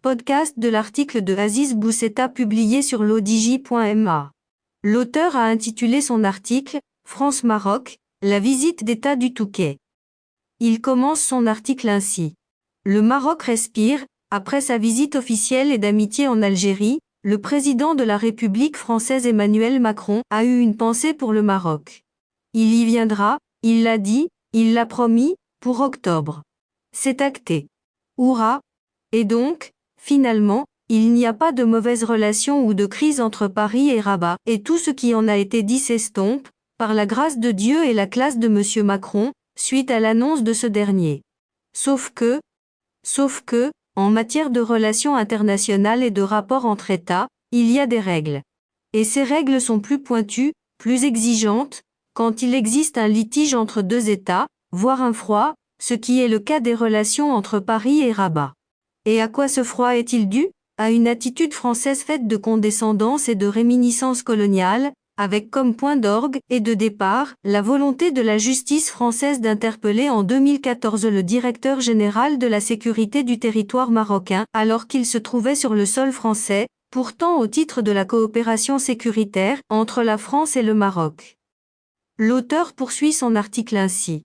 Podcast de l'article de Aziz Bousseta publié sur l'odj.ma. L'auteur a intitulé son article « France-Maroc, la visite d'État du Touquet ». Il commence son article ainsi. Le Maroc respire. Après sa visite officielle et d'amitié en Algérie, le président de la République française Emmanuel Macron a eu une pensée pour le Maroc. Il y viendra, il l'a dit, il l'a promis, pour octobre. C'est acté. Hourra! Et donc, finalement, il n'y a pas de mauvaise relation ou de crise entre Paris et Rabat, et tout ce qui en a été dit s'estompe, par la grâce de Dieu et la classe de M. Macron, suite à l'annonce de ce dernier. Sauf que, en matière de relations internationales et de rapports entre États, il y a des règles. Et ces règles sont plus pointues, plus exigeantes, quand il existe un litige entre deux États, voire un froid, ce qui est le cas des relations entre Paris et Rabat. Et à quoi ce froid est-il dû? À une attitude française faite de condescendance et de réminiscence coloniale, avec comme point d'orgue et de départ, la volonté de la justice française d'interpeller en 2014 le directeur général de la sécurité du territoire marocain, alors qu'il se trouvait sur le sol français, pourtant au titre de la coopération sécuritaire entre la France et le Maroc. L'auteur poursuit son article ainsi.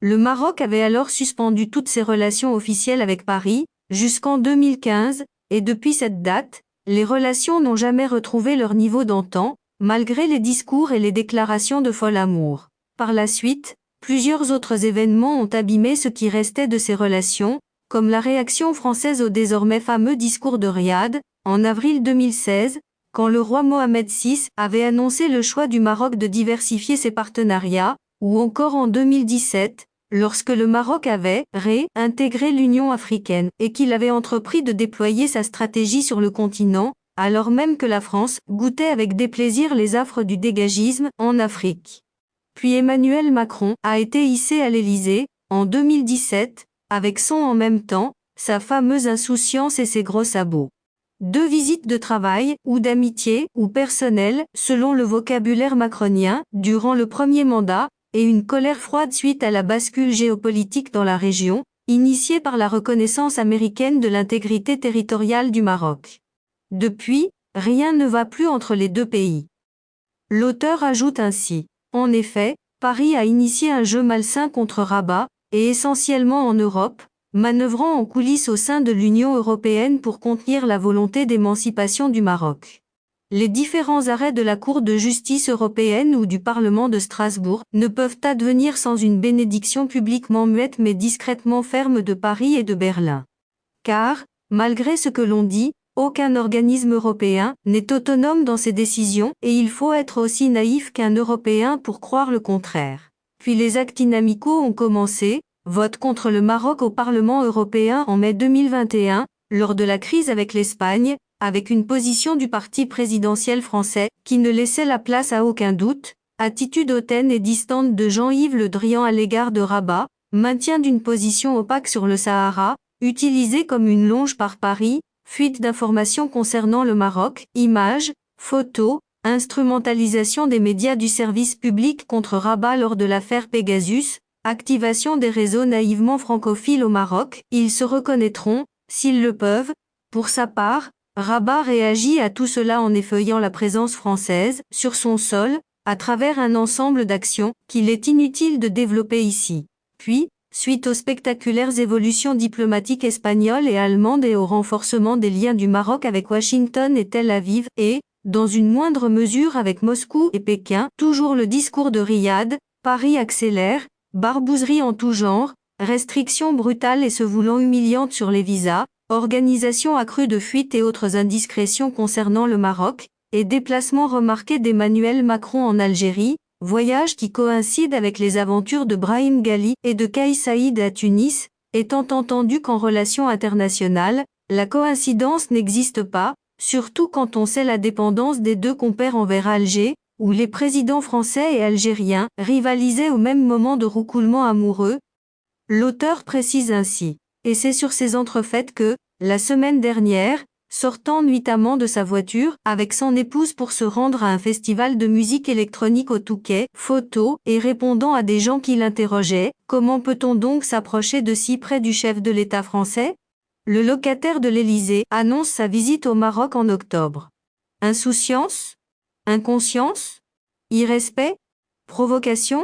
Le Maroc avait alors suspendu toutes ses relations officielles avec Paris, jusqu'en 2015, et depuis cette date, les relations n'ont jamais retrouvé leur niveau d'antan, malgré les discours et les déclarations de fol amour. Par la suite, plusieurs autres événements ont abîmé ce qui restait de ces relations, comme la réaction française au désormais fameux discours de Riyad, en avril 2016, quand le roi Mohamed VI avait annoncé le choix du Maroc de diversifier ses partenariats, ou encore en 2017, lorsque le Maroc avait réintégré l'Union africaine et qu'il avait entrepris de déployer sa stratégie sur le continent, alors même que la France goûtait avec déplaisir les affres du dégagisme en Afrique. Puis Emmanuel Macron a été hissé à l'Élysée, en 2017, avec son en même temps, sa fameuse insouciance et ses gros sabots. 2 visites de travail, ou d'amitié, ou personnelles, selon le vocabulaire macronien, durant le premier mandat, et une colère froide suite à la bascule géopolitique dans la région, initiée par la reconnaissance américaine de l'intégrité territoriale du Maroc. Depuis, rien ne va plus entre les deux pays. L'auteur ajoute ainsi. En effet, Paris a initié un jeu malsain contre Rabat, et essentiellement en Europe, manœuvrant en coulisses au sein de l'Union européenne pour contenir la volonté d'émancipation du Maroc. Les différents arrêts de la Cour de justice européenne ou du Parlement de Strasbourg ne peuvent advenir sans une bénédiction publiquement muette mais discrètement ferme de Paris et de Berlin. Car, malgré ce que l'on dit, aucun organisme européen n'est autonome dans ses décisions et il faut être aussi naïf qu'un Européen pour croire le contraire. Puis les actes inamicaux ont commencé, vote contre le Maroc au Parlement européen en mai 2021, lors de la crise avec l'Espagne, avec une position du parti présidentiel français, qui ne laissait la place à aucun doute, attitude hautaine et distante de Jean-Yves Le Drian à l'égard de Rabat, maintien d'une position opaque sur le Sahara, utilisée comme une longe par Paris, fuite d'informations concernant le Maroc, images, photos, instrumentalisation des médias du service public contre Rabat lors de l'affaire Pegasus, activation des réseaux naïvement francophiles au Maroc, ils se reconnaîtront, s'ils le peuvent. Pour sa part, Rabat réagit à tout cela en effeuillant la présence française, sur son sol, à travers un ensemble d'actions, qu'il est inutile de développer ici. Puis, suite aux spectaculaires évolutions diplomatiques espagnoles et allemandes et au renforcement des liens du Maroc avec Washington et Tel Aviv, et, dans une moindre mesure avec Moscou et Pékin, toujours le discours de Riyad, Paris accélère, barbouzerie en tout genre, restrictions brutales et se voulant humiliantes sur les visas, organisation accrue de fuites et autres indiscrétions concernant le Maroc, et déplacement remarqué d'Emmanuel Macron en Algérie, voyage qui coïncide avec les aventures de Brahim Ghali et de Kais Saïd à Tunis, étant entendu qu'en relations internationales, la coïncidence n'existe pas, surtout quand on sait la dépendance des deux compères envers Alger, où les présidents français et algériens rivalisaient au même moment de roucoulement amoureux. L'auteur précise ainsi. Et c'est sur ces entrefaites que, la semaine dernière, sortant nuitamment de sa voiture, avec son épouse pour se rendre à un festival de musique électronique au Touquet, photo, et répondant à des gens qui l'interrogeaient, comment peut-on donc s'approcher de si près du chef de l'État français? Le locataire de l'Élysée annonce sa visite au Maroc en octobre. Insouciance? Inconscience? Irrespect? Provocation?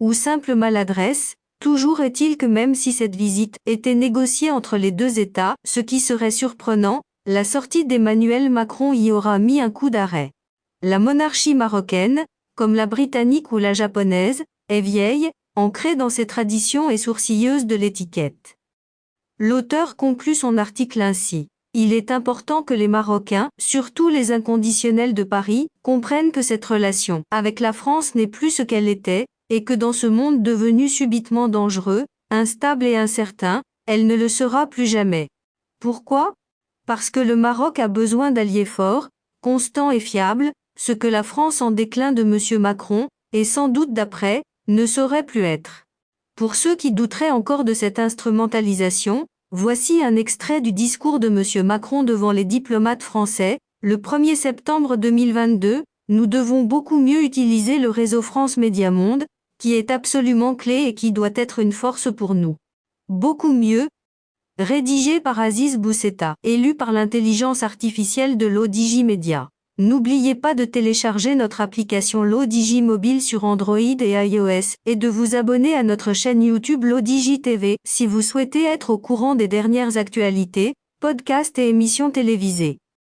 Ou simple maladresse? Toujours est-il que même si cette visite était négociée entre les deux États, ce qui serait surprenant, la sortie d'Emmanuel Macron y aura mis un coup d'arrêt. La monarchie marocaine, comme la britannique ou la japonaise, est vieille, ancrée dans ses traditions et sourcilleuse de l'étiquette. L'auteur conclut son article ainsi. Il est important que les Marocains, surtout les inconditionnels de Paris, comprennent que cette relation avec la France n'est plus ce qu'elle était, et que dans ce monde devenu subitement dangereux, instable et incertain, elle ne le sera plus jamais. Pourquoi? Parce que le Maroc a besoin d'alliés forts, constants et fiables, ce que la France en déclin de M. Macron, et sans doute d'après, ne saurait plus être. Pour ceux qui douteraient encore de cette instrumentalisation, voici un extrait du discours de M. Macron devant les diplomates français, le 1er septembre 2022, nous devons beaucoup mieux utiliser le réseau France Média Monde, qui est absolument clé et qui doit être une force pour nous. Beaucoup mieux. Rédigé par Aziz Boussetta, élu par l'intelligence artificielle de l'ODJ Media. N'oubliez pas de télécharger notre application l'ODJ mobile sur Android et iOS, et de vous abonner à notre chaîne YouTube l'ODJ TV, si vous souhaitez être au courant des dernières actualités, podcasts et émissions télévisées.